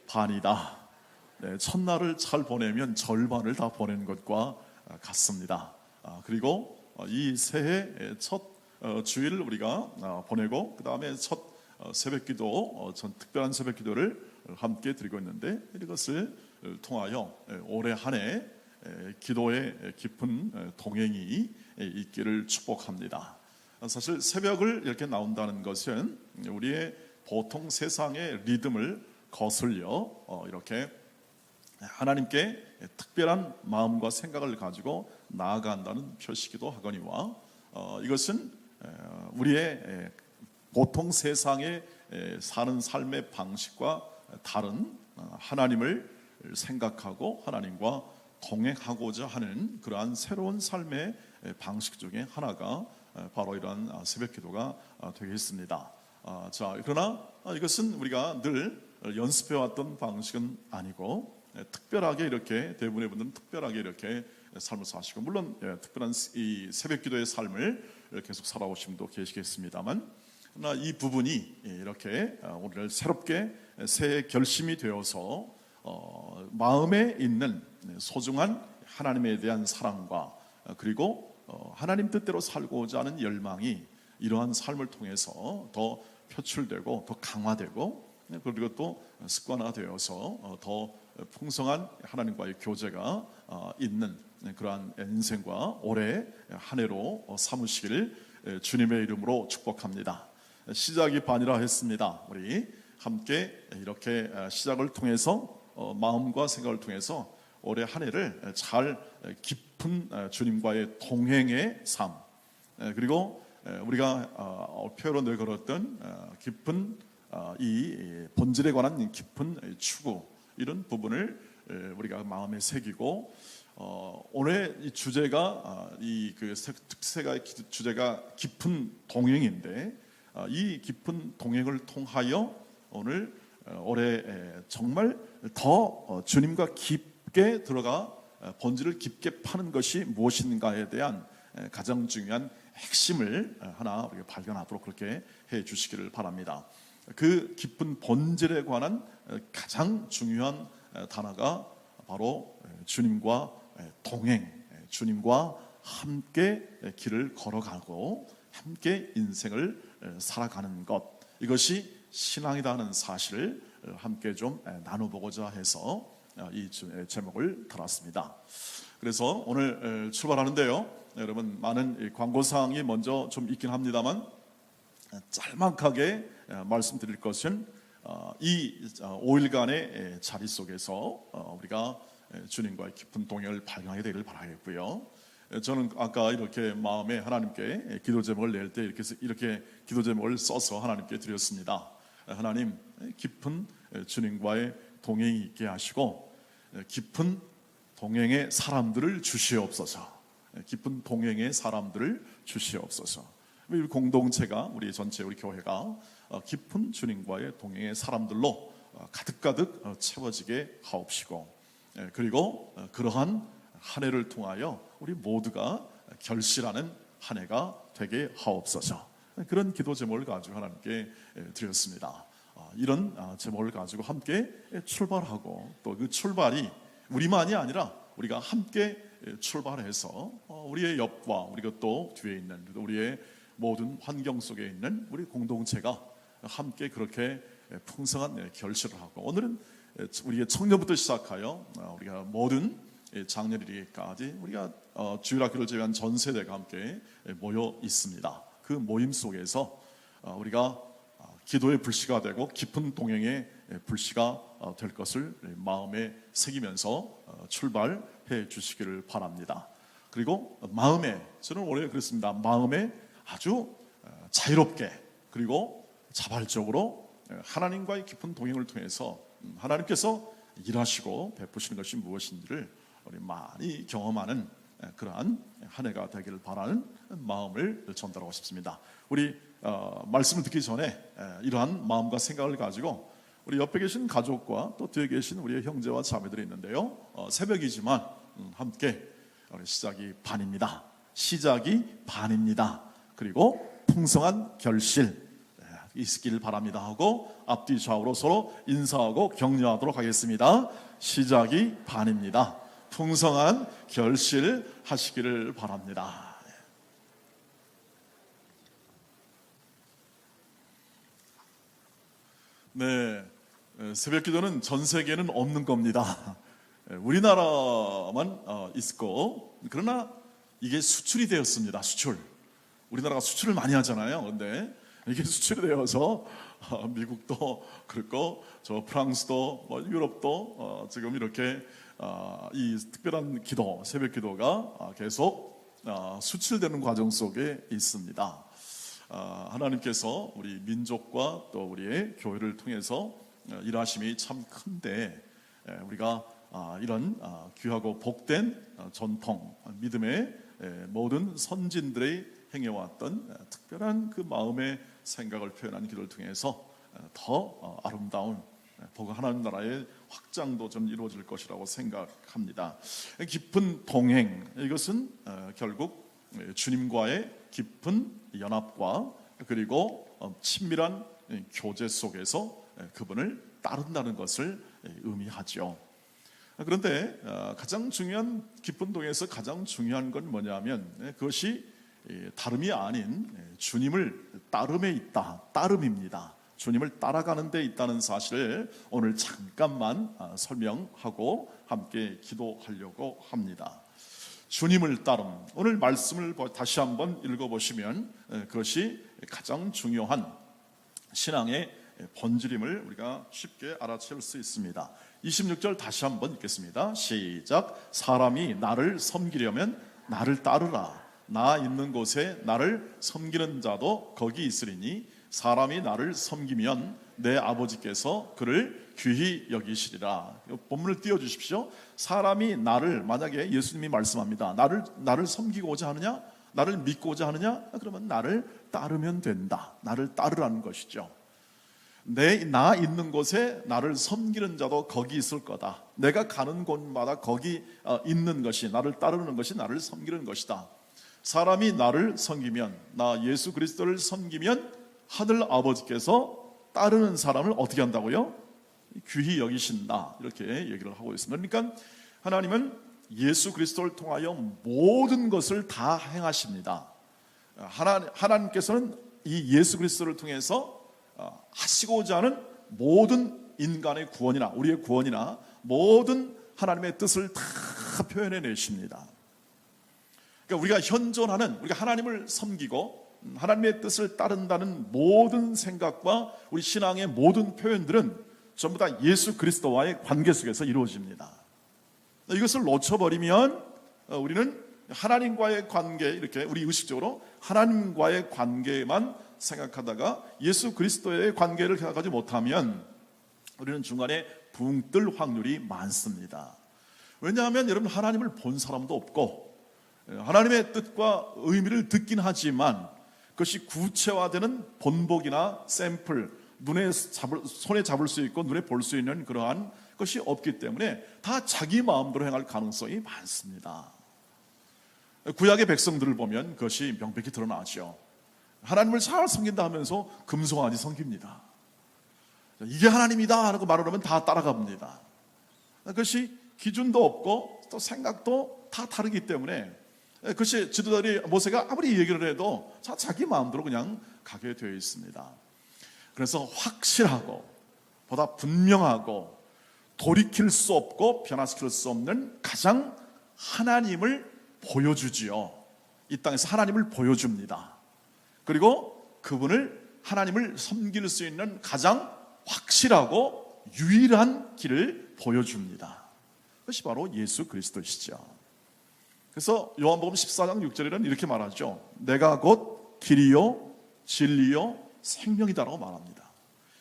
반이다. 네, 첫날을 잘 보내면 절반을 다 보낸 것과 같습니다. 그리고 이 새해 첫 주일을 우리가 보내고 그 다음에 첫 새벽기도, 전 특별한 새벽기도를 함께 드리고 있는데, 이것을 통하여 올해 한 해 기도의 깊은 동행이 있기를 축복합니다. 사실 새벽을 이렇게 나온다는 것은 우리의 보통 세상의 리듬을 거슬려 이렇게 하나님께 특별한 마음과 생각을 가지고 나아간다는 표시기도 하거니와, 이것은 우리의 보통 세상에 사는 삶의 방식과 다른 하나님을 생각하고 하나님과 동행하고자 하는 그러한 새로운 삶의 방식 중에 하나가 바로 이러한 새벽기도가 되겠습니다. 그러나 이것은 우리가 늘 연습해왔던 방식은 아니고, 특별하게 이렇게 대부분의 분들은 특별하게 이렇게 삶을 사시고, 물론 특별한 이 새벽기도의 삶을 계속 살아오신 분도 계시겠습니다만, 그러나 이 부분이 이렇게 오늘 새롭게 새해 결심이 되어서 마음에 있는 소중한 하나님에 대한 사랑과 그리고 하나님 뜻대로 살고자 하는 열망이 이러한 삶을 통해서 더 표출되고 더 강화되고, 그리고 또 습관화되어서 더 풍성한 하나님과의 교제가 있는 그러한 인생과 올해 한 해로 삼으시기를 주님의 이름으로 축복합니다. 시작이 반이라 했습니다. 우리 함께 이렇게 시작을 통해서 마음과 생각을 통해서 올해 한 해를 잘 깊은 주님과의 동행의 삶, 그리고 우리가 표로 늘 걸었던 깊은 이 본질에 관한 깊은 추구, 이런 부분을 우리가 마음에 새기고, 오늘 이 주제가 그 특세가 주제가 깊은 동행인데, 이 깊은 동행을 통하여 오늘 올해 정말 더 주님과 깊게 들어가 본질을 깊게 파는 것이 무엇인가에 대한 가장 중요한 핵심을 하나 우리가 발견하도록 그렇게 해 주시기를 바랍니다. 그 깊은 본질에 관한 가장 중요한 단어가 바로 주님과 동행, 주님과 함께 길을 걸어가고 함께 인생을 살아가는 것, 이것이 신앙이라는 사실을 함께 좀 나눠보고자 해서 이 제목을 달았습니다. 그래서 오늘 출발하는데요, 여러분 많은 광고사항이 먼저 좀 있긴 합니다만 짤막하게 말씀드릴 것은 이 5일간의 자리 속에서 우리가 주님과의 깊은 동행을 발견하게 되기를 바라겠고요. 저는 아까 이렇게 마음에 하나님께 기도 제목을 낼 때 이렇게 기도 제목을 써서 하나님께 드렸습니다. 하나님, 깊은 주님과의 동행이 있게 하시고 깊은 동행의 사람들을 주시옵소서. 깊은 동행의 사람들을 주시옵소서. 우리 공동체가, 우리 전체 우리 교회가 깊은 주님과의 동행의 사람들로 가득가득 채워지게 하옵시고, 그리고 그러한 한 해를 통하여 우리 모두가 결실하는 한 해가 되게 하옵소서. 그런 기도 제목을 가지고 하나님께 드렸습니다. 이런 제목을 가지고 함께 출발하고, 또 그 출발이 우리만이 아니라 우리가 함께 출발해서 우리의 옆과 우리가 또 뒤에 있는 우리의 모든 환경 속에 있는 우리 공동체가 함께 그렇게 풍성한 결실을 하고, 오늘은 우리의 청년부터 시작하여 우리가 모든 장년이기까지 우리가 주일학교를 제외한 전 세대가 함께 모여 있습니다. 그 모임 속에서 우리가 기도의 불씨가 되고 깊은 동행의 불씨가 될 것을 마음에 새기면서 출발해 주시기를 바랍니다. 그리고 마음에, 저는 원래 그랬습니다. 마음에 아주 자유롭게 그리고 자발적으로 하나님과의 깊은 동행을 통해서 하나님께서 일하시고 베푸시는 것이 무엇인지를 우리 많이 경험하는 그러한 한 해가 되기를 바라는 마음을 전달하고 싶습니다. 우리 말씀을 듣기 전에 이러한 마음과 생각을 가지고 우리 옆에 계신 가족과 또 뒤에 계신 우리의 형제와 자매들이 있는데요, 새벽이지만 함께 우리 시작이 반입니다. 시작이 반입니다. 그리고 풍성한 결실, 있길 바랍니다 하고 앞뒤 좌우로 서로 인사하고 격려하도록 하겠습니다. 시작이 반입니다. 풍성한 결실하시기를 바랍니다. 네, 새벽 기도는 전 세계는 없는 겁니다. 우리나라만 있고, 그러나 이게 수출이 되었습니다. 수출. 우리나라가 수출을 많이 하잖아요. 그런데 이게 수출이 되어서 미국도 그렇고 저 프랑스도 유럽도 지금 이렇게 이 특별한 기도, 새벽 기도가 계속 수출되는 과정 속에 있습니다. 하나님께서 우리 민족과 또 우리의 교회를 통해서 일하심이 참 큰데, 우리가 이런 귀하고 복된 전통, 믿음의 모든 선진들의 행해왔던 특별한 그 마음의 생각을 표현한 기도를 통해서 더 아름다운 복 하나님 나라의 확장도 좀 이루어질 것이라고 생각합니다. 깊은 동행, 이것은 결국 주님과의 깊은 연합과 그리고 친밀한 교제 속에서 그분을 따른다는 것을 의미하죠. 그런데 가장 중요한 깊은 동행에서 가장 중요한 건 뭐냐면 그것이 다름이 아닌 주님을 따름에 있다, 따름입니다. 주님을 따라가는 데 있다는 사실을 오늘 잠깐만 설명하고 함께 기도하려고 합니다. 주님을 따름, 오늘 말씀을 다시 한번 읽어보시면 그것이 가장 중요한 신앙의 본질임을 우리가 쉽게 알아챌 수 있습니다. 26절 다시 한번 읽겠습니다. 시작. 사람이 나를 섬기려면 나를 따르라. 나 있는 곳에 나를 섬기는 자도 거기 있으리니 사람이 나를 섬기면 내 아버지께서 그를 귀히 여기시리라. 본문을 띄워주십시오. 사람이 나를, 만약에 예수님이 말씀합니다. 나를 섬기고자 하느냐, 나를 믿고자 하느냐, 그러면 나를 따르면 된다. 나를 따르라는 것이죠. 나 있는 곳에 나를 섬기는 자도 거기 있을 거다. 내가 가는 곳마다 거기 있는 것이, 나를 따르는 것이 나를 섬기는 것이다. 사람이 나를 섬기면, 나 예수 그리스도를 섬기면 하늘 아버지께서 따르는 사람을 어떻게 한다고요? 귀히 여기신다. 이렇게 얘기를 하고 있습니다. 그러니까 하나님은 예수 그리스도를 통하여 모든 것을 다 행하십니다. 하나님께서는 이 예수 그리스도를 통해서 하시고자 하는 모든 인간의 구원이나 우리의 구원이나 모든 하나님의 뜻을 다 표현해 내십니다. 그러니까 우리가 현존하는, 우리가 하나님을 섬기고 하나님의 뜻을 따른다는 모든 생각과 우리 신앙의 모든 표현들은 전부 다 예수 그리스도와의 관계 속에서 이루어집니다. 이것을 놓쳐버리면 우리는 하나님과의 관계, 이렇게 우리 의식적으로 하나님과의 관계만 생각하다가 예수 그리스도의 관계를 생각하지 못하면 우리는 중간에 붕 뜰 확률이 많습니다. 왜냐하면 여러분, 하나님을 본 사람도 없고 하나님의 뜻과 의미를 듣긴 하지만 그것이 구체화되는 본보기나 샘플, 손에 잡을 수 있고 눈에 볼 수 있는 그러한 것이 없기 때문에 다 자기 마음대로 행할 가능성이 많습니다. 구약의 백성들을 보면 그것이 명백히 드러나죠. 하나님을 잘 섬긴다 하면서 금송아지 섬깁니다. 이게 하나님이다 하고 말을 하면 다 따라갑니다. 그것이 기준도 없고 또 생각도 다 다르기 때문에 그것이 지도자들이, 모세가 아무리 얘기를 해도 자기 마음대로 그냥 가게 되어 있습니다. 그래서 확실하고 보다 분명하고 돌이킬 수 없고 변화시킬 수 없는 가장 하나님을 보여주지요. 이 땅에서 하나님을 보여줍니다. 그리고 그분을, 하나님을 섬길 수 있는 가장 확실하고 유일한 길을 보여줍니다. 그것이 바로 예수 그리스도시죠. 그래서 요한복음 14장 6절에는 이렇게 말하죠. 내가 곧 길이요 진리요 생명이다라고 말합니다.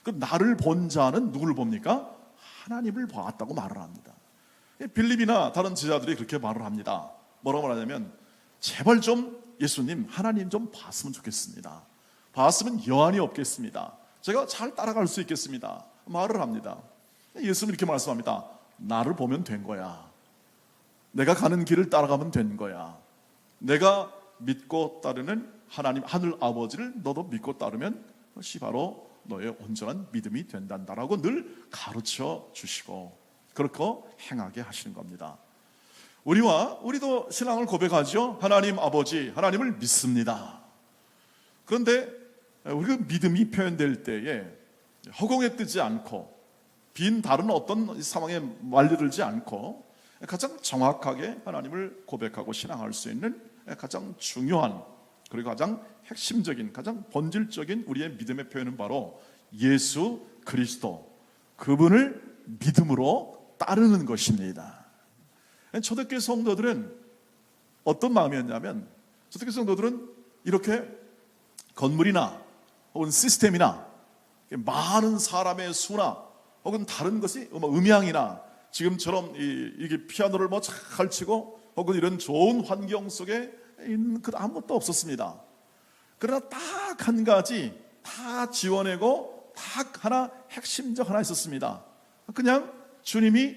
그럼 나를 본 자는 누구를 봅니까? 하나님을 보았다고 말을 합니다. 빌립이나 다른 제자들이 그렇게 말을 합니다. 뭐라고 말하냐면, 제발 좀 예수님, 하나님 좀 봤으면 좋겠습니다. 봤으면 여한이 없겠습니다. 제가 잘 따라갈 수 있겠습니다. 말을 합니다. 예수님 이렇게 말씀합니다. 나를 보면 된 거야. 내가 가는 길을 따라가면 된 거야. 내가 믿고 따르는 하나님, 하늘 아버지를 너도 믿고 따르면 그것이 바로 너의 온전한 믿음이 된단다라고 늘 가르쳐 주시고 그렇게 행하게 하시는 겁니다. 우리도 신앙을 고백하죠. 하나님 아버지, 하나님을 믿습니다. 그런데 우리가 믿음이 표현될 때에 허공에 뜨지 않고 빈 다른 어떤 상황에 말려들지 않고 가장 정확하게 하나님을 고백하고 신앙할 수 있는 가장 중요한 그리고 가장 핵심적인 가장 본질적인 우리의 믿음의 표현은 바로 예수 그리스도, 그분을 믿음으로 따르는 것입니다. 초대교회 성도들은 어떤 마음이었냐면, 초대교회 성도들은 이렇게 건물이나 혹은 시스템이나 많은 사람의 수나 혹은 다른 것이 음향이나 지금처럼 이게 피아노를 뭐 잘 치고 혹은 이런 좋은 환경 속에 있는 그 아무것도 없었습니다. 그러나 딱 한 가지 다 지워내고 딱 하나 핵심적 하나 있었습니다. 그냥 주님이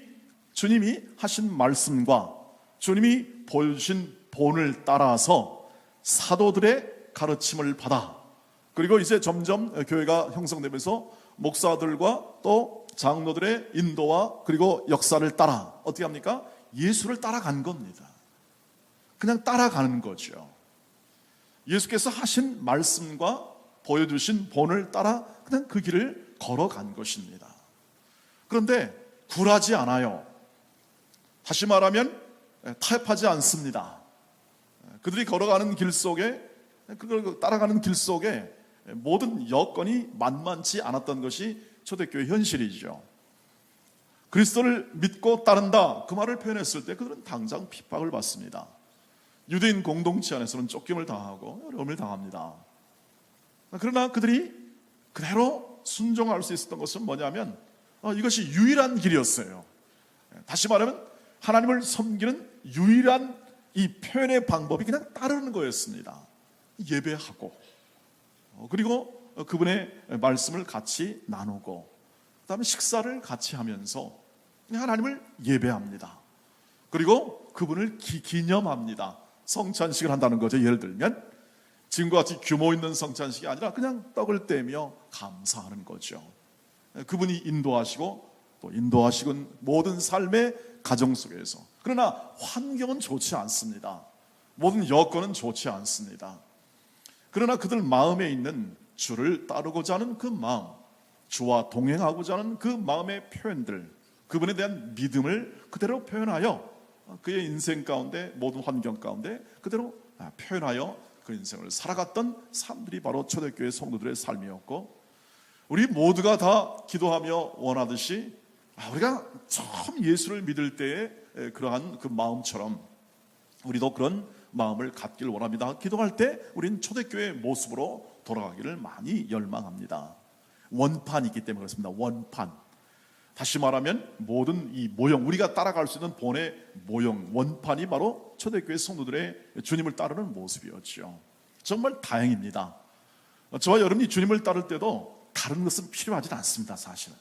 하신 말씀과 주님이 보여주신 본을 따라서 사도들의 가르침을 받아, 그리고 이제 점점 교회가 형성되면서 목사들과 또 장로들의 인도와 그리고 역사를 따라 어떻게 합니까? 예수를 따라간 겁니다. 그냥 따라가는 거죠. 예수께서 하신 말씀과 보여주신 본을 따라 그냥 그 길을 걸어간 것입니다. 그런데 굴하지 않아요. 다시 말하면 타협하지 않습니다. 그들이 걸어가는 길 속에, 그걸 따라가는 길 속에 모든 여건이 만만치 않았던 것이 초대교회 현실이죠. 그리스도를 믿고 따른다, 그 말을 표현했을 때 그들은 당장 핍박을 받습니다. 유대인 공동체 안에서는 쫓김을 당하고 어려움을 당합니다. 그러나 그들이 그대로 순종할 수 있었던 것은 뭐냐면 이것이 유일한 길이었어요. 다시 말하면 하나님을 섬기는 유일한 이 표현의 방법이 그냥 따르는 거였습니다. 예배하고 그리고 그분의 말씀을 같이 나누고 그다음에 식사를 같이 하면서 하나님을 예배합니다. 그리고 그분을 기념합니다. 성찬식을 한다는 거죠. 예를 들면 지금과 같이 규모 있는 성찬식이 아니라 그냥 떡을 떼며 감사하는 거죠. 그분이 인도하시고 또 인도하시는 모든 삶의 가정 속에서. 그러나 환경은 좋지 않습니다. 모든 여건은 좋지 않습니다. 그러나 그들 마음에 있는 주를 따르고자 하는 그 마음, 주와 동행하고자 하는 그 마음의 표현들, 그분에 대한 믿음을 그대로 표현하여 그의 인생 가운데 모든 환경 가운데 그대로 표현하여 그 인생을 살아갔던 사람들이 바로 초대교회 성도들의 삶이었고, 우리 모두가 다 기도하며 원하듯이 우리가 처음 예수를 믿을 때의 그러한 그 마음처럼 우리도 그런 마음을 갖길 원합니다. 기도할 때 우리는 초대교회의 모습으로 돌아가기를 많이 열망합니다. 원판이 있기 때문에 그렇습니다. 원판. 다시 말하면 모든 이 모형, 우리가 따라갈 수 있는 본의 모형, 원판이 바로 초대교회 성도들의 주님을 따르는 모습이었죠. 정말 다행입니다. 저와 여러분이 주님을 따를 때도 다른 것은 필요하지 않습니다. 사실은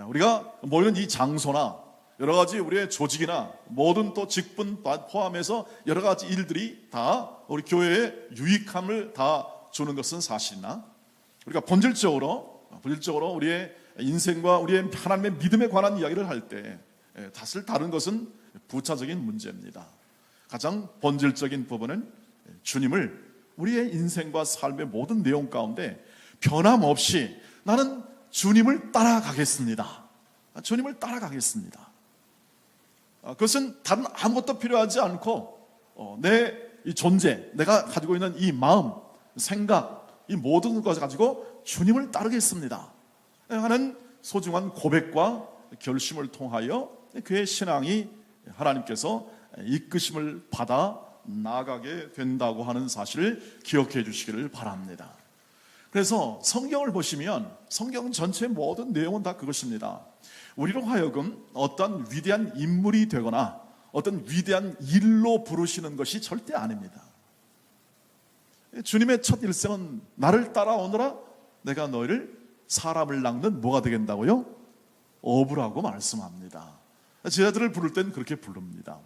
우리가 모이는 이 장소나 여러 가지 우리의 조직이나 모든 또 직분 포함해서 여러 가지 일들이 다 우리 교회에 유익함을 다 주는 것은 사실이나, 우리가 본질적으로 우리의 인생과 우리의 하나님의 믿음에 관한 이야기를 할 때 사실 다른 것은 부차적인 문제입니다. 가장 본질적인 부분은 주님을 우리의 인생과 삶의 모든 내용 가운데 변함없이 나는 주님을 따라가겠습니다. 주님을 따라가겠습니다. 그것은 다른 아무것도 필요하지 않고 내 이 존재, 내가 가지고 있는 이 마음, 생각, 이 모든 것을 가지고 주님을 따르겠습니다 하는 소중한 고백과 결심을 통하여 그의 신앙이 하나님께서 이끄심을 받아 나아가게 된다고 하는 사실을 기억해 주시기를 바랍니다. 그래서 성경을 보시면 성경 전체의 모든 내용은 다 그것입니다. 우리로 하여금 어떤 위대한 인물이 되거나 어떤 위대한 일로 부르시는 것이 절대 아닙니다. 주님의 첫 일생은 나를 따라오너라 내가 너희를 사람을 낚는 뭐가 되겠다고요? 어부라고 말씀합니다. 제자들을 부를 땐 그렇게 부릅니다.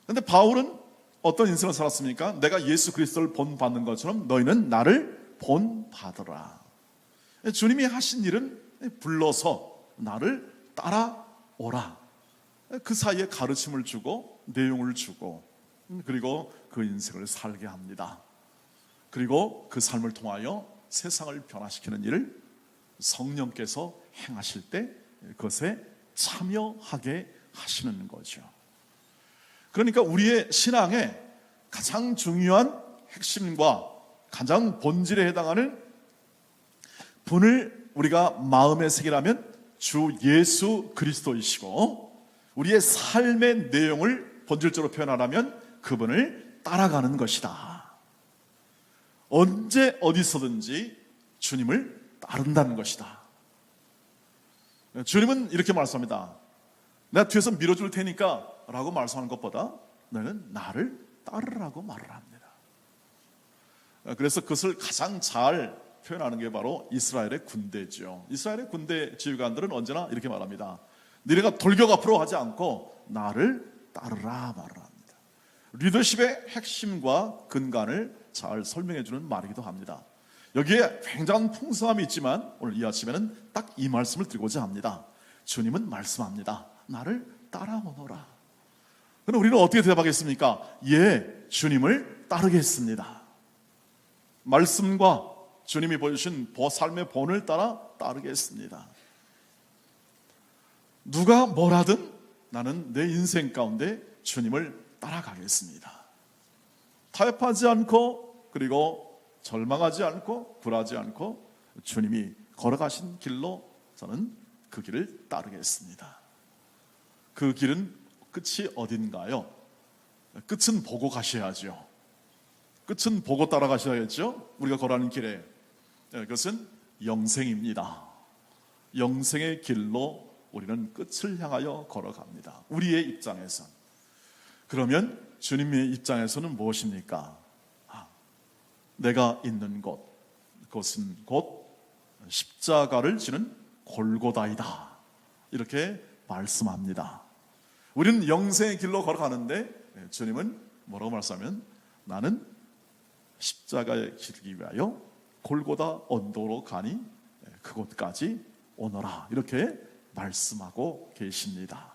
그런데 바울은 어떤 인생을 살았습니까? 내가 예수 그리스도를 본받는 것처럼 너희는 나를 본 받으라. 주님이 하신 일은 불러서 나를 따라오라. 그 사이에 가르침을 주고 내용을 주고 그리고 그 인생을 살게 합니다. 그리고 그 삶을 통하여 세상을 변화시키는 일을 성령께서 행하실 때 그것에 참여하게 하시는 거죠. 그러니까 우리의 신앙의 가장 중요한 핵심과 가장 본질에 해당하는 분을 우리가 마음에 새기라면 주 예수 그리스도이시고, 우리의 삶의 내용을 본질적으로 표현하라면 그분을 따라가는 것이다. 언제 어디서든지 주님을 따른다는 것이다. 주님은 이렇게 말씀합니다. 내가 뒤에서 밀어줄 테니까 라고 말씀하는 것보다 너는 나를 따르라고 말을 합니다. 그래서 그것을 가장 잘 표현하는 게 바로 이스라엘의 군대죠. 이스라엘의 군대 지휘관들은 언제나 이렇게 말합니다. 너희가 돌격 앞으로 하지 않고 나를 따르라 말을 합니다. 리더십의 핵심과 근간을 잘 설명해 주는 말이기도 합니다. 여기에 굉장한 풍성함이 있지만 오늘 이 아침에는 딱 이 말씀을 드리고자 합니다. 주님은 말씀합니다. 나를 따라오너라. 그럼 우리는 어떻게 대답하겠습니까? 예, 주님을 따르겠습니다. 말씀과 주님이 보여주신 삶의 본을 따라 따르겠습니다. 누가 뭐라든 나는 내 인생 가운데 주님을 따라가겠습니다. 타협하지 않고 그리고 절망하지 않고 굴하지 않고 주님이 걸어가신 길로 저는 그 길을 따르겠습니다. 그 길은 끝이 어딘가요? 끝은 보고 가셔야죠. 끝은 보고 따라가셔야겠죠. 우리가 걸어가는 길에 그것은 영생입니다. 영생의 길로 우리는 끝을 향하여 걸어갑니다. 우리의 입장에선. 그러면 주님의 입장에서는 무엇입니까? 내가 있는 곳, 그것은 곧 십자가를 지는 골고다이다. 이렇게 말씀합니다. 우리는 영생의 길로 걸어가는데 주님은 뭐라고 말씀하면 나는 십자가에 기르기 위하여 골고다 언도로 가니 그곳까지 오너라. 이렇게 말씀하고 계십니다.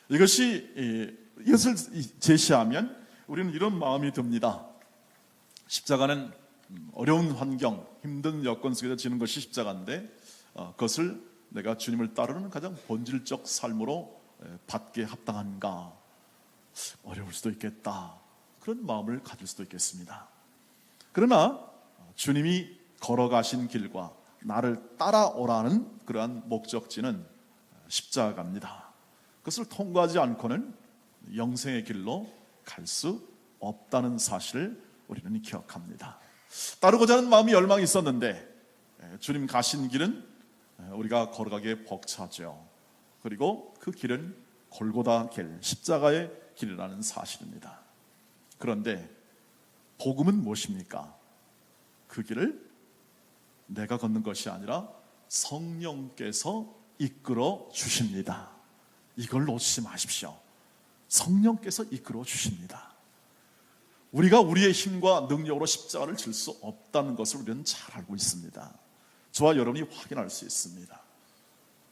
이것을 제시하면 우리는 이런 마음이 듭니다. 십자가는 어려운 환경, 힘든 여건 속에서 지는 것이 십자가인데 그것을 내가 주님을 따르는 가장 본질적 삶으로 받게 합당한가? 어려울 수도 있겠다. 그런 마음을 가질 수도 있겠습니다. 그러나 주님이 걸어가신 길과 나를 따라오라는 그러한 목적지는 십자가입니다. 그것을 통과하지 않고는 영생의 길로 갈 수 없다는 사실을 우리는 기억합니다. 따르고자 하는 마음이 열망이 있었는데 주님 가신 길은 우리가 걸어가기에 벅차죠. 그리고 그 길은 골고다 길, 십자가의 길이라는 사실입니다. 그런데 복음은 무엇입니까? 그 길을 내가 걷는 것이 아니라 성령께서 이끌어 주십니다. 이걸 놓치지 마십시오. 성령께서 이끌어 주십니다. 우리가 우리의 힘과 능력으로 십자가를 질 수 없다는 것을 우리는 잘 알고 있습니다. 저와 여러분이 확인할 수 있습니다.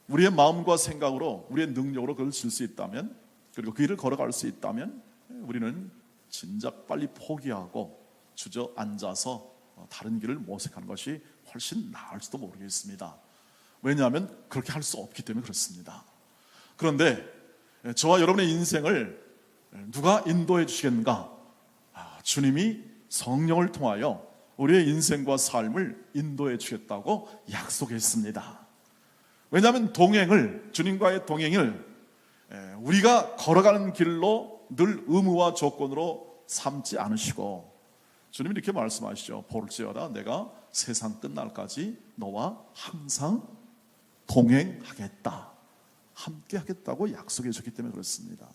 우리의 마음과 생각으로 우리의 능력으로 그걸 질 수 있다면, 그리고 그 길을 걸어갈 수 있다면 우리는 진작 빨리 포기하고 주저앉아서 다른 길을 모색하는 것이 훨씬 나을지도 모르겠습니다. 왜냐하면 그렇게 할 수 없기 때문에 그렇습니다. 그런데 저와 여러분의 인생을 누가 인도해 주시겠는가? 주님이 성령을 통하여 우리의 인생과 삶을 인도해 주겠다고 약속했습니다. 왜냐하면 주님과의 동행을 우리가 걸어가는 길로 늘 의무와 조건으로 삼지 않으시고, 주님이 이렇게 말씀하시죠. 볼지어다 내가 세상 끝날까지 너와 항상 동행하겠다, 함께 하겠다고 약속해 주셨기 때문에 그렇습니다.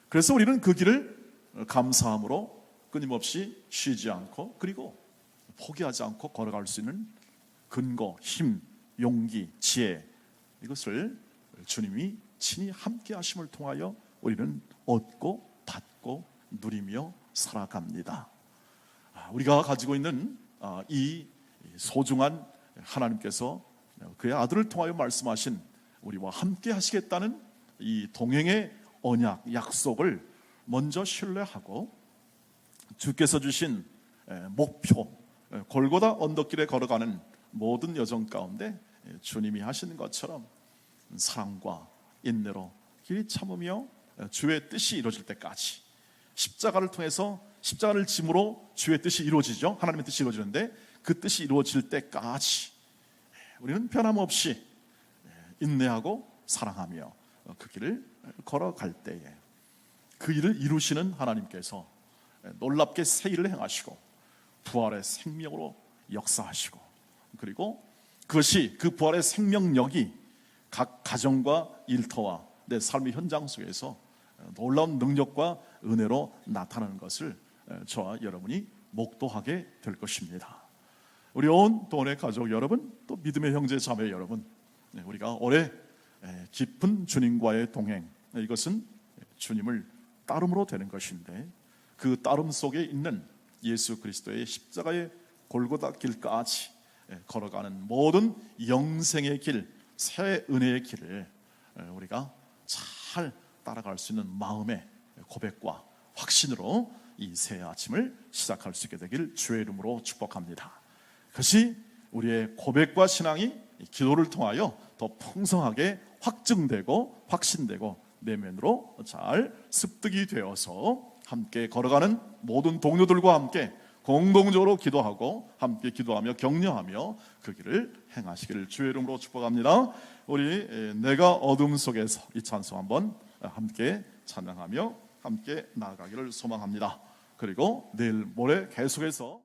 그래서 우리는 그 길을 감사함으로 끊임없이 쉬지 않고 그리고 포기하지 않고 걸어갈 수 있는 근거, 힘, 용기, 지혜, 이것을 주님이 친히 함께 하심을 통하여 우리는 얻고 받고 누리며 살아갑니다. 우리가 가지고 있는 이 소중한 하나님께서 그의 아들을 통하여 말씀하신 우리와 함께 하시겠다는 이 동행의 언약, 약속을 먼저 신뢰하고 주께서 주신 목표, 골고다 언덕길에 걸어가는 모든 여정 가운데 주님이 하시는 것처럼 사랑과 인내로 길이 참으며 주의 뜻이 이루어질 때까지, 십자가를 통해서 십자가를 짐으로 주의 뜻이 이루어지죠. 하나님의 뜻이 이루어지는데 그 뜻이 이루어질 때까지 우리는 변함없이 인내하고 사랑하며 그 길을 걸어갈 때에 그 일을 이루시는 하나님께서 놀랍게 새 일을 행하시고 부활의 생명으로 역사하시고, 그리고 그것이 그 부활의 생명력이 각 가정과 일터와 내 삶의 현장 속에서 놀라운 능력과 은혜로 나타나는 것을 저와 여러분이 목도하게 될 것입니다. 우리 온 도원의 가족 여러분, 또 믿음의 형제 자매 여러분, 우리가 올해 깊은 주님과의 동행, 이것은 주님을 따름으로 되는 것인데 그 따름 속에 있는 예수 그리스도의 십자가의 골고다 길까지 걸어가는 모든 영생의 길, 새 은혜의 길을 우리가 잘 따라갈 수 있는 마음의 고백과 확신으로 이 새 아침을 시작할 수 있게 되길 주의 이름으로 축복합니다. 그것이 우리의 고백과 신앙이 기도를 통하여 더 풍성하게 확증되고 확신되고 내면으로 잘 습득이 되어서 함께 걸어가는 모든 동료들과 함께 공동적으로 기도하고 함께 기도하며 격려하며 그 길을 행하시기를 주의 이름으로 축복합니다. 우리 내가 어둠 속에서 이 찬송 한번 함께 찬양하며 함께 나아가기를 소망합니다. 그리고 내일 모레 계속해서